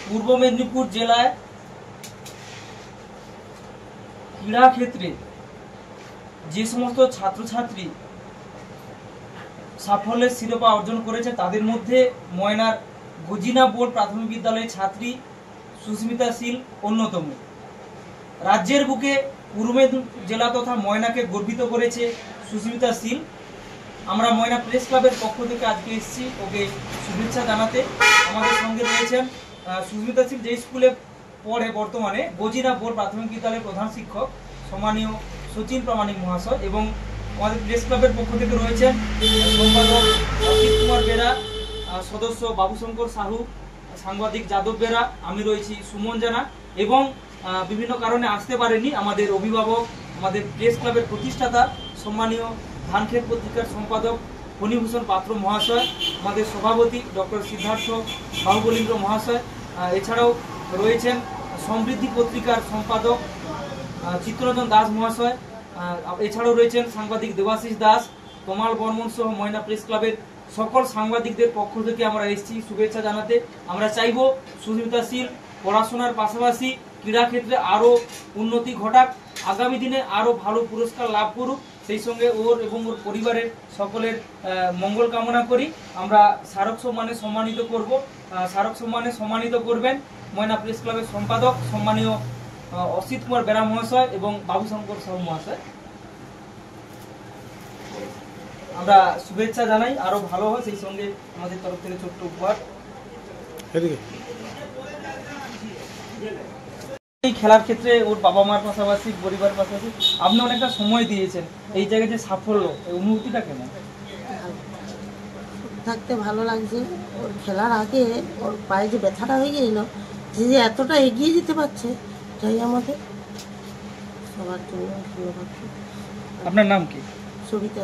পূর্ব মেদিনীপুর জেলায় ক্রীড়া ক্ষেত্রে যে সমস্ত ছাত্রছাত্রী সাফল্যের শিরোপা অর্জন করেছে তাদের মধ্যে ময়নার গজিনা বোর্ড প্রাথমিক বিদ্যালয়ের ছাত্রী সুস্মিতা শীল অন্যতম। রাজ্যের বুকে পূর্ব মেদিনীপুর জেলা তথা ময়নাকে গর্বিত করেছে সুস্মিতা শীল। আমরা ময়না প্রেস ক্লাবের পক্ষ থেকে আজকে এসেছি ওকে শুভেচ্ছা জানাতে। আমাদের সঙ্গে রয়েছেন সুস্মিতা শীল যে স্কুলে পড়ে বর্তমানে গজিনা বোর্ড প্রাথমিক বিদ্যালয়ের প্রধান শিক্ষক সম্মানীয় সচিন প্রামাণিক মহাশয়, এবং আমাদের প্রেস ক্লাবের পক্ষ থেকে রয়েছেন সম্পাদক অসিত কুমার বেরা, সদস্য বাবুশঙ্কর সাহু, সাংবাদিক যাদব বেরা, আমি রয়েছি সুমন জানা, এবং বিভিন্ন কারণে আসতে পারেনি আমাদের অভিভাবক, আমাদের প্রেস ক্লাবের প্রতিষ্ঠাতা সম্মানীয় ধানক্ষেত পত্রিকার সম্পাদক ফণীভূষণ পাত্র মহাশয়, আমাদের সভাপতি ডক্টর সিদ্ধার্থ বাহুবলীন্দ্র মহাশয়, এছাড়াও রয়েছেন সমৃদ্ধি পত্রিকার সম্পাদক চিত্তরঞ্জন দাস মহাশয়, এছাড়াও রয়েছেন সাংবাদিক দেবাশিস দাস, তমাল বর্মন সহ ময়না প্রেস ক্লাবের সকল সাংবাদিকদের পক্ষ থেকে আমরা এসেছি শুভেচ্ছা জানাতে। আমরা চাইব সুস্মিতা শীল পড়াশোনার পাশাপাশি ক্রীড়া ক্ষেত্রে আরও উন্নতি ঘটাক, আগামী দিনে আরও ভালো পুরস্কার লাভ করুক, সেই সঙ্গে ওর এবং ওর পরিবারের সকলের মঙ্গল কামনা করি। আমরা স্মারক সম্মানে সম্মানিত করব, স্মারক সম্মানে সম্মানিত করবেন ময়না প্রেস ক্লাবের সম্পাদক সম্মানীয় অসিত কুমার বেরা মহাশয় এবং বাবুশঙ্কর সাহু মহাশয়। আমরা শুভেচ্ছা জানাই, আরো ভালো হয়, সেই সঙ্গে আমাদের তরফ থেকে ছোট্ট উপহার। এই খেলার ক্ষেত্রে ওর বাবা মার পাশাপাশি পরিবার পাশাপাশি আপনি অনেকটা সময় দিয়েছেন, এই জায়গায় যে সাফল্য, এই অনুভূতিটা কেমন? থাকতে ভালো লাগছে। ওর খেলার আগে ওর পায়ে যে ব্যথাটা হয়ে গেছিল, যে এতটা এগিয়ে যেতে পারছে, তাই আমাদের সবার জন্য ধন্যবাদ। আপনার নাম কি? সবিতা।